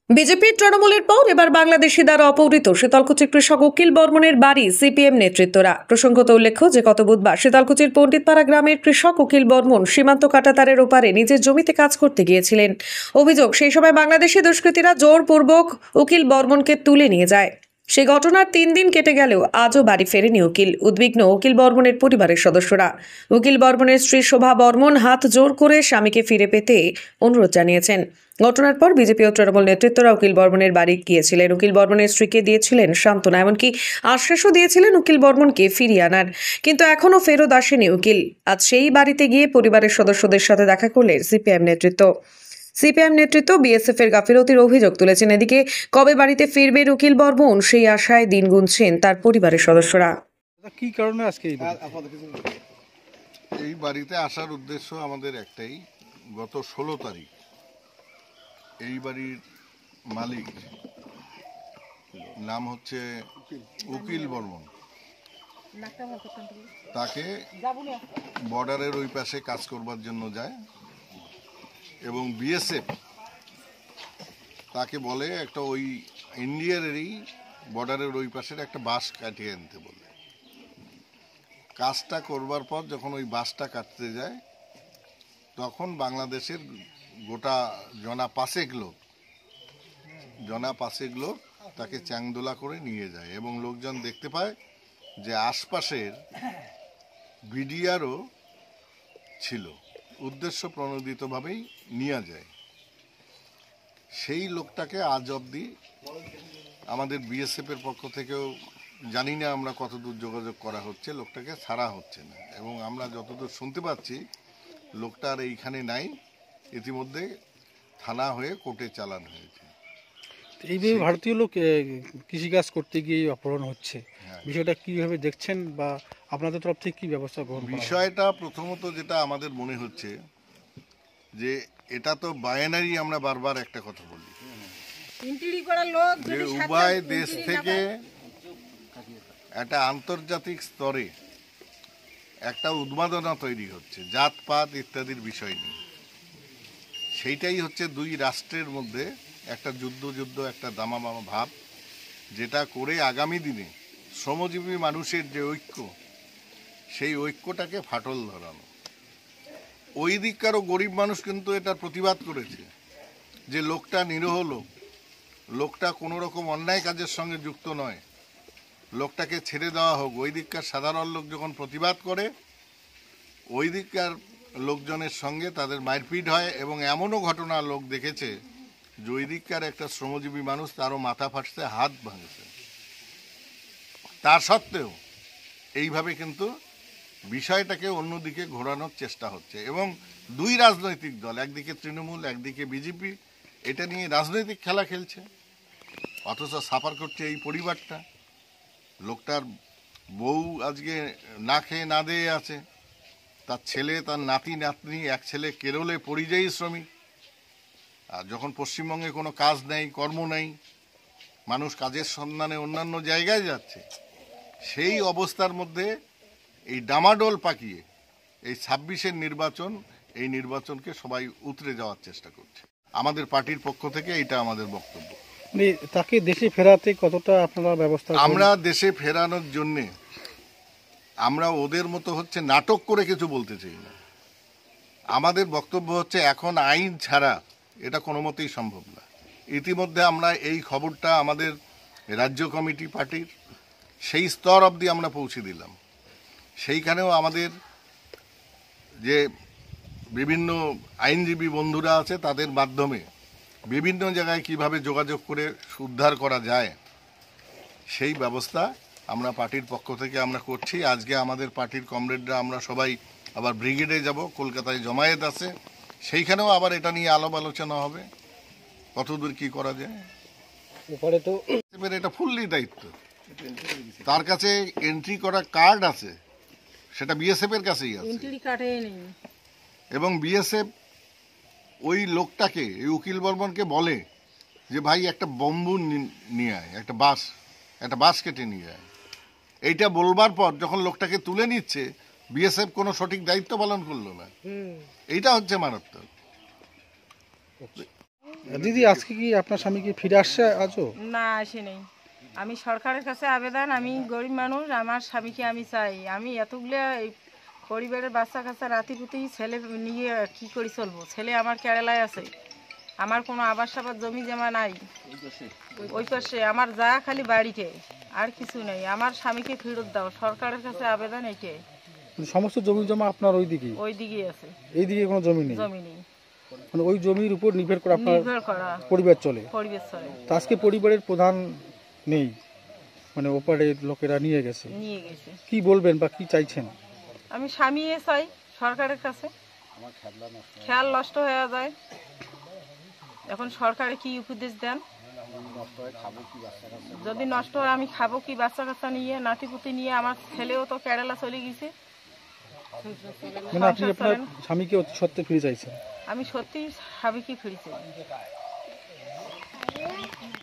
বিজেপির তৃণমূলের পর এবার বাংলাদেশি দ্বারা অপহৃত শীতলকুচির কৃষক উকিল বর্মনের বাড়ি সিপিএম নেতৃত্বরা। প্রসঙ্গত উল্লেখ্য যে গত বুধবার শীতলকুচির পণ্ডিতপাড়া গ্রামের কৃষক উকিল বর্মন সীমান্ত কাঁটাতারের ওপারে নিজের জমিতে কাজ করতে গিয়েছিলেন। অভিযোগ, সেই সময় বাংলাদেশি দুষ্কৃতীরা জোরপূর্বক উকিল বর্মনকে তুলে নিয়ে যায়। সেই ঘটনার 3 দিন কেটে গেলেও আজও বাড়ি ফেরেনি উকিল। উদ্বিগ্ন উকিল বর্মনের পরিবারের সদস্যরা। উকিল বর্মনের স্ত্রী শোভা বর্মন হাত জোর করে স্বামীকে ফিরে পেতে অনুরোধ জানিয়েছেন। ঘটনার পর বিজেপি ও তৃণমূল নেতৃত্বরা উকিল বর্মনের বাড়ি গিয়েছিলেন। উকিল বর্মনের স্ত্রীকে দিয়েছিলেন সান্ত্বনা, এমনকি আশ্বাসও দিয়েছিলেন উকিল বর্মনকে ফিরিয়ে আনার। কিন্তু এখনও ফেরত আসেনি উকিল। আজ সেই বাড়িতে গিয়ে পরিবারের সদস্যদের সাথে দেখা করলেন সিপিএম নেতৃত্ব বিএসএফ এর গাফিলতির অভিযোগ তুলেছেন। এদিকে কবে বাড়িতে ফিরবেন উকিল বর্মন, সেই আশায় দিন গুনছেন তার পরিবারের সদস্যরা। কি কারণে আজকে এই বাড়িতে আসার উদ্দেশ্য আমাদের একটাই। গত 16 তারিখ এই বাড়ির মালিক, নাম হচ্ছে উকিল বর্মন, তাকে বর্ডারের ওই পাশে কাজ করবার জন্য যায় এবং বিএসএফ তাকে বলে একটা ওই ইন্ডিয়ারই বর্ডারের ওই পাশের একটা বাঁশ কাটিয়ে আনতে বলে। কাজটা করবার পর যখন ওই বাঁশটা কাটতে যায় তখন বাংলাদেশের গোটা জনা পাঁচেক লোক তাকে চ্যাংদোলা করে নিয়ে যায় এবং লোকজন দেখতে পায় যে আশপাশের বিডিআরও ছিল, উদ্দেশ্য প্রণোদিতভাবেই নিয়ে যায়। সেই লোকটাকে আজ অবধি আমাদের বিএসএফ এর পক্ষ থেকেও জানি না আমরা কতদূর যোগাযোগ করা হচ্ছে, লোকটাকে ছাড়া হচ্ছে না এবং আমরা যতদূর শুনতে পাচ্ছি লোকটা আর এইখানে নাই, ইতিমধ্যে থানা হয়ে কোর্টে চালান হয়েছে। এইভাবে ভারতীয় লোক কৃষিকাজ করতে গিয়ে অপহরণ হচ্ছে, বিষয়টা কিভাবে দেখছেন বা আপনাদের তরফ থেকে কি ব্যবস্থা গ্রহণ? বিষয়টা প্রথমত যেটা আমাদের মনে হচ্ছে যে এটা তো বাইনারি, আমরা বারবার একটা কথা বলি যে উভয় দেশ থেকে একটা আন্তর্জাতিক স্তরে একটা উন্মাদনা তৈরি হচ্ছে জাতপাত ইত্যাদির বিষয় নিয়ে। সেইটাই হচ্ছে দুই রাষ্ট্রের মধ্যে একটা যুদ্ধ একটা দামামা ভাব, যেটা করে আগামী দিনে শ্রমজীবী মানুষের যে ঐক্য, সেই ঐক্যটাকে ফাটল ধরানো। ওই দিককারও গরিব মানুষ কিন্তু এটার প্রতিবাদ করেছে যে লোকটা নিরীহ লোকটা কোনো রকম অন্যায় কাজের সঙ্গে যুক্ত নয়, লোকটাকে ছেড়ে দেওয়া হোক। ওই দিককার সাধারণ লোক যখন প্রতিবাদ করে ওই দিককার লোকজনের সঙ্গে তাদের মারপিট হয় এবং এমনও ঘটনা লোক দেখেছে যে ওই দিককার একটা শ্রমজীবী মানুষ তারও মাথা ফাটছে, হাত ভাঙছে। তা সত্ত্বেও এইভাবে কিন্তু বিষয়টাকে অন্যদিকে ঘোরানোর চেষ্টা হচ্ছে এবং দুই রাজনৈতিক দল, একদিকে তৃণমূল একদিকে বিজেপি, এটা নিয়ে রাজনৈতিক খেলা খেলছে, অথচ সাফার করছে এই পরিবারটা। লোকটার বউ আজকে না খেয়ে না দিয়ে আছে, তার ছেলে তার নাতি নাতনি, এক ছেলে কেরলে পরিযায়ী শ্রমিক। আর যখন পশ্চিমবঙ্গে কোনো কাজ নেই, কর্ম নেই, মানুষ কাজের সন্ধানে অন্যান্য জায়গায় যাচ্ছে, সেই অবস্থার মধ্যে এই ডামাডোল পাকিয়ে এই 26-এর নির্বাচন, এই নির্বাচনকে সবাই উতরে যাওয়ার চেষ্টা করছে। আমাদের পার্টির পক্ষ থেকে এটা আমাদের বক্তব্য। তাকে দেশে ফেরাতে কতটা আপনারা ব্যবস্থা? আমরা দেশে ফেরানোর জন্যে আমরা ওদের মতো হচ্ছে নাটক করে কিছু বলতে চাই না। আমাদের বক্তব্য হচ্ছে এখন আইন ছাড়া এটা কোনো মতেই সম্ভব না। ইতিমধ্যে আমরা এই খবরটা আমাদের রাজ্য কমিটি পার্টির সেই স্তর অবধি আমরা পৌঁছে দিলাম। সেইখানেও আমাদের যে বিভিন্ন আইনজীবী বন্ধুরা আছে তাদের মাধ্যমে বিভিন্ন জায়গায় কিভাবে যোগাযোগ করে উদ্ধার করা যায় সেই ব্যবস্থা আমরা পার্টির পক্ষ থেকে আমরা করছি। আজকে আমাদের পার্টির কমরেডরা আমরা সবাই আবার ব্রিগেডে যাব, কলকাতায় জমায়েত আছে, সেইখানেও আবার এটা নিয়ে আলাপ আলোচনা হবে কতদূর কি করা যায়। এটা ফুললি দায়িত্ব, তার কাছে এন্ট্রি করা কার্ড আছে, সেটা বিএসএফ এর কাছেই আছে এবং বিএসএফ ওই লোকটাকে, এই উকিল বর্মনকে বলে যে ভাই একটা বম্বু নিয়ে আয়, একটা বাঁশ কেটে নিয়ে আয়। এইটা বলবার পর যখন লোকটাকে তুলে নিচ্ছে বিএসএফ কোনো সঠিক দায়িত্ব পালন করলো না। এইটা হচ্ছে মারাত্মক। দিদি আজকে কি আপনার স্বামী কি ফিরে আসছে আজও? না, আসে নেই। আমি সরকারের কাছে আবেদন, আমি গরিব মানুষ, আমার স্বামীকে আমি চাই। আমি এতগুলো এই পরিবারের বাচ্চা কাচ্চা রাতিপুতি ছেলে নিয়ে কি করে চলবো? ছেলে আমার কেরালায় আছে, আমার কোনো আবাস সাবাস জমি জমা নাই ওই পাশে, আমার যা খালি বাড়িতে, আর কিছু নেই। আমার স্বামীকে ফেরত দাও, সরকারের কাছে আবেদন এইটাই। সমস্ত জমি জমা আপনার ওইদিকে? ওই দিকে আছে, এইদিকে কোনো জমি নেই? জমি নেই, মানে ওই জমির উপর নির্ভর করে আপনার নির্ভর করা পরিবার চলে? পরিবেশ চলে। তো আজকে পরিবারের প্রধান নেই, মানে ওপারের লোকেরা নিয়ে গেছে, নিয়ে গেছে। কি বলবেন বা কি চাইছেন? আমি স্বামী চাই সরকারের কাছে, খেয়াল নষ্ট হয়ে যায়। এখন সরকারে কি উপদেশ দেন? যদি নষ্ট হয় আমি খাবো কি? বাচ্চা কাচ্চা নিয়ে, নাতিপুতি নিয়ে, আমার ছেলেও তো কেরালা চলে গেছে। মানে আপনি আপনার স্বামীকে অতি সত্ত্বে ফিরে চাইছেন? আমি সত্যি স্বামীকে ফিরেছি।